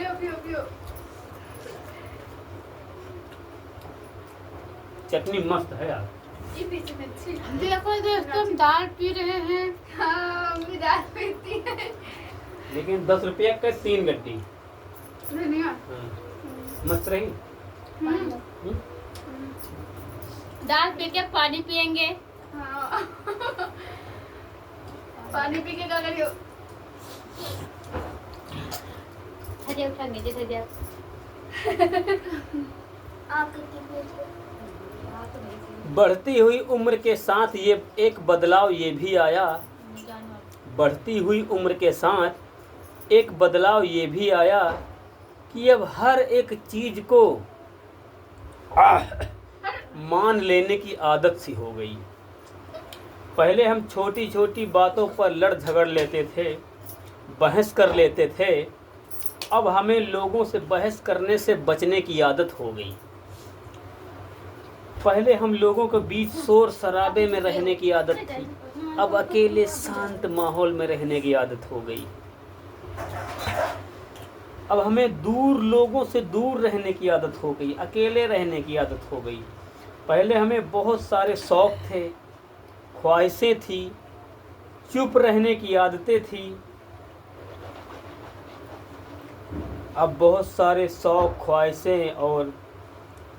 पियो पियो पियो। चटनी मस्त है यार। ये पीछे में अच्छी। देखो दोस्तों, हम दाल पी रहे हैं। हाँ मम्मी दाल पीती है। लेकिन 10 रुपया का 3 गड्डी। धनिया। मस्त रही। दाल पी के पानी पियेंगे। हाँ। पानी पी के क्या करियो? हजे उठाएंगे जैसे दिया। आप कितनी बढ़ती हुई उम्र के साथ ये एक बदलाव ये भी आया। बढ़ती हुई उम्र के साथ एक बदलाव ये भी आया कि अब हर एक चीज को मान लेने की आदत सी हो गई। पहले हम छोटी छोटी बातों पर लड़ झगड़ लेते थे, बहस कर लेते थे। अब हमें लोगों से बहस करने से बचने की आदत हो गई। पहले हम लोगों के बीच शोर शराबे में रहने की आदत थी, अब अकेले शांत माहौल में रहने की आदत हो गई। अब हमें दूर लोगों से दूर रहने की आदत हो गई, अकेले रहने की आदत हो गई। पहले हमें बहुत सारे शौक थे, ख्वाहिशें थी, चुप रहने की आदतें थी। अब बहुत सारे शौक, ख्वाहिशें और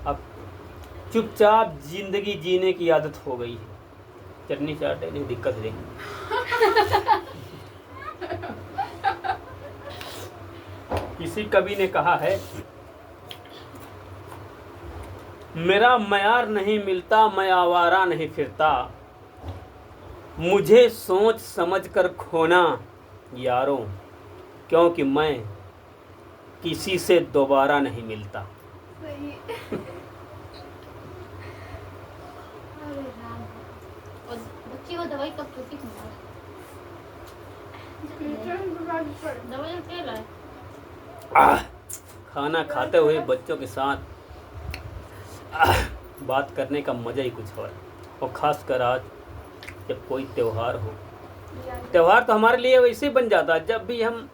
अब चुपचाप जिंदगी जीने की आदत हो गई है। चटनी चाटे नहीं दिक्कत है। किसी कवि ने कहा है, मेरा मयार नहीं मिलता, मैं आवारा नहीं फिरता, मुझे सोच समझ कर खोना यारों, क्योंकि मैं किसी से दोबारा नहीं मिलता। सही। और बच्ची को दवाई कब छुट्टी होगी? दवाई क्या लाए? खाना खाते हुए बच्चों के साथ बात करने का मज़ा ही कुछ और है। और ख़ासकर आज जब कोई त्यौहार हो। त्यौहार तो हमारे लिए वैसे ही बन जाता है। जब भी हम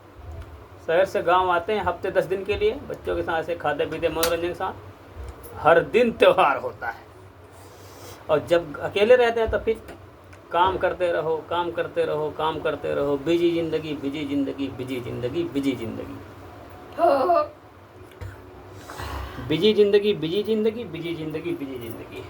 शहर से गांव आते हैं हफ्ते 10 दिन के लिए, बच्चों के साथ ऐसे खाते पीते मनोरंजन के साथ हर दिन त्यौहार होता है। और जब अकेले रहते हैं तो फिर काम करते रहो, काम करते रहो, काम करते रहो। बिजी ज़िंदगी, बिजी ज़िंदगी, बिजी ज़िंदगी, बिजी ज़िंदगी, बिजी ज़िंदगी, बिजी ज़िंदगी, बिजी ज़िंदगी, बिजी ज़िंदगी।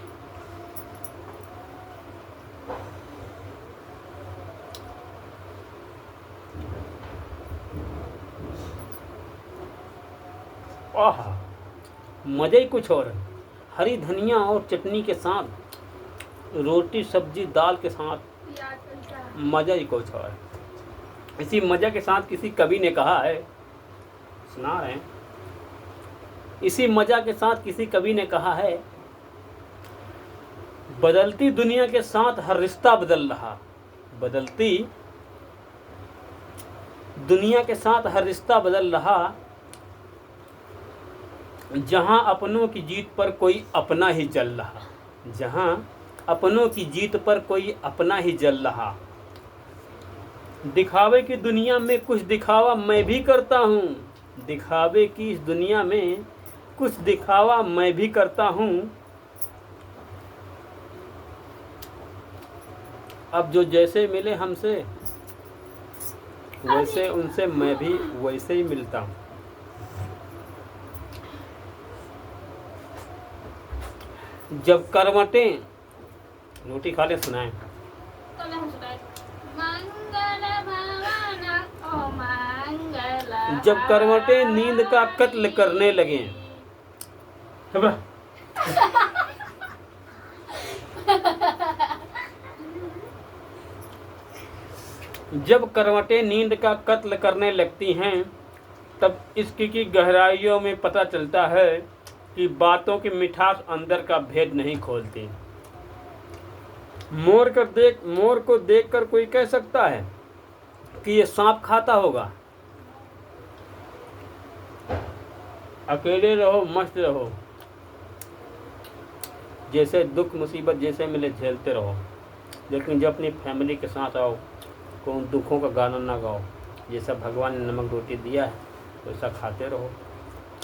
आह, मज़ा ही कुछ और है। हरी धनिया और चटनी के साथ, रोटी सब्जी दाल के साथ मज़ा ही कुछ और है। इसी मज़ा के साथ किसी कवि ने कहा है, सुना रहे हैं। इसी मज़ा के साथ किसी कवि ने कहा है, बदलती दुनिया के साथ हर रिश्ता बदल रहा। बदलती दुनिया के साथ हर रिश्ता बदल रहा। जहां अपनों की जीत पर कोई अपना ही जल रहा। जहां अपनों की जीत पर कोई अपना ही जल रहा। दिखावे की दुनिया में कुछ दिखावा मैं भी करता हूँ। दिखावे की इस दुनिया में कुछ दिखावा मैं भी करता हूँ। अब जो जैसे मिले हमसे, वैसे उनसे मैं भी वैसे ही मिलता हूँ। जब करवटें, रोटी खा ले, सुनाएं। जब करवटें नींद का कत्ल करने लगे। जब करवटें नींद का कत्ल करने लगती हैं, तब इसकी की गहराइयों में पता चलता है कि बातों की मिठास अंदर का भेद नहीं खोलती। मोर को देखकर कोई कह सकता है कि ये सांप खाता होगा। अकेले रहो, मस्त रहो, जैसे दुख मुसीबत जैसे मिले झेलते रहो। लेकिन जब अपनी फैमिली के साथ आओ, तो उन दुखों का गाना ना गाओ। जैसा भगवान ने नमक रोटी दिया है, वैसा खाते रहो,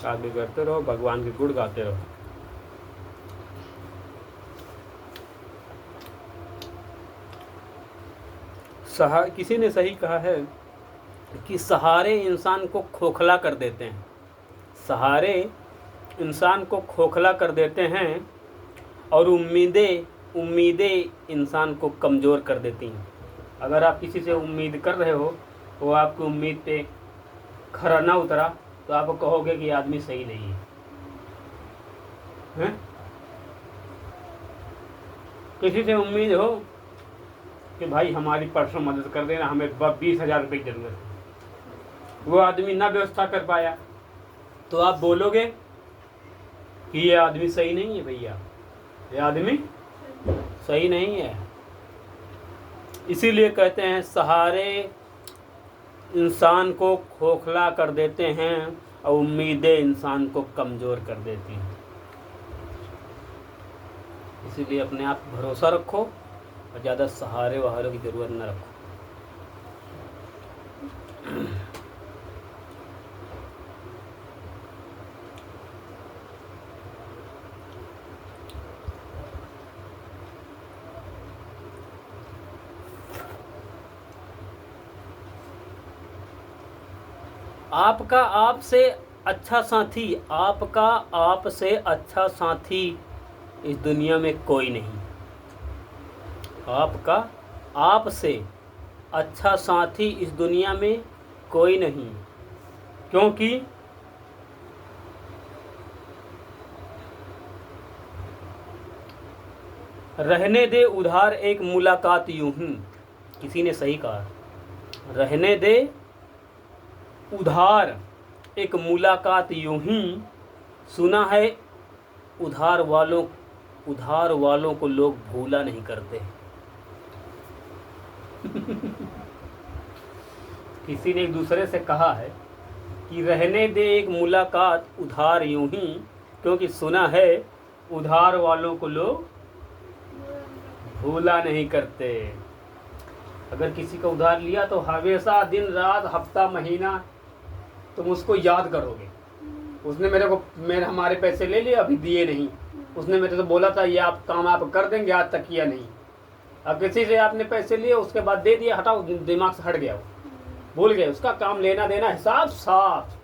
आगे करते रहो, भगवान के गुण गाते रहो। किसी ने सही कहा है कि सहारे इंसान को खोखला कर देते हैं, सहारे इंसान को खोखला कर देते हैं और उम्मीदें इंसान को कमज़ोर कर देती हैं। अगर आप किसी से उम्मीद कर रहे हो, वो आपकी उम्मीद पे खरा ना उतरा, तो आप कहोगे कि आदमी सही नहीं है, हैं? किसी से उम्मीद हो कि भाई हमारी परसों मदद कर देना, हमें 20,000 रुपये की ज़रूरत है, वो आदमी ना व्यवस्था कर पाया, तो आप बोलोगे कि ये आदमी सही नहीं है भैया, ये आदमी सही नहीं है। इसीलिए कहते हैं सहारे इंसान को खोखला कर देते हैं और उम्मीदें इंसान को कमज़ोर कर देती हैं। इसीलिए अपने आप भरोसा रखो और ज़्यादा सहारे वहारों की ज़रूरत न रखो। आपका आपसे अच्छा साथी, आपका आपसे अच्छा साथी इस दुनिया में कोई नहीं। आपका आपसे अच्छा साथी इस दुनिया में कोई नहीं, क्योंकि रहने दे उधार एक मुलाकात यूं ही, किसी ने सही कहा, रहने दे उधार एक मुलाकात यूं ही, सुना है उधार वालों को लोग भूला नहीं करते। किसी ने एक दूसरे से कहा है कि रहने दे एक मुलाकात उधार यूं ही, क्योंकि सुना है उधार वालों को लोग भूला नहीं करते। अगर किसी का उधार लिया तो हमेशा दिन रात हफ्ता महीना तुम उसको याद करोगे, उसने मेरे हमारे पैसे ले लिए, अभी दिए नहीं, उसने मेरे से बोला था ये आप काम आप कर देंगे, आज तक किया नहीं। अब किसी से आपने पैसे लिए, उसके बाद दे दिया, हटाओ, दिमाग से हट गया, वो भूल गए, उसका काम लेना देना हिसाब साफ।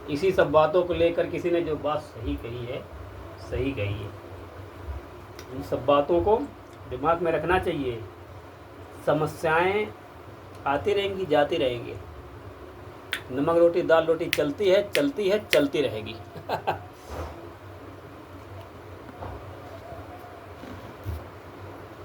इसी सब बातों को लेकर किसी ने जो बात सही कही है, सही कही है। इन सब बातों को दिमाग में रखना चाहिए। समस्याएं आती रहेंगी, जाती रहेंगी, नमक रोटी दाल रोटी चलती है, चलती रहेगी।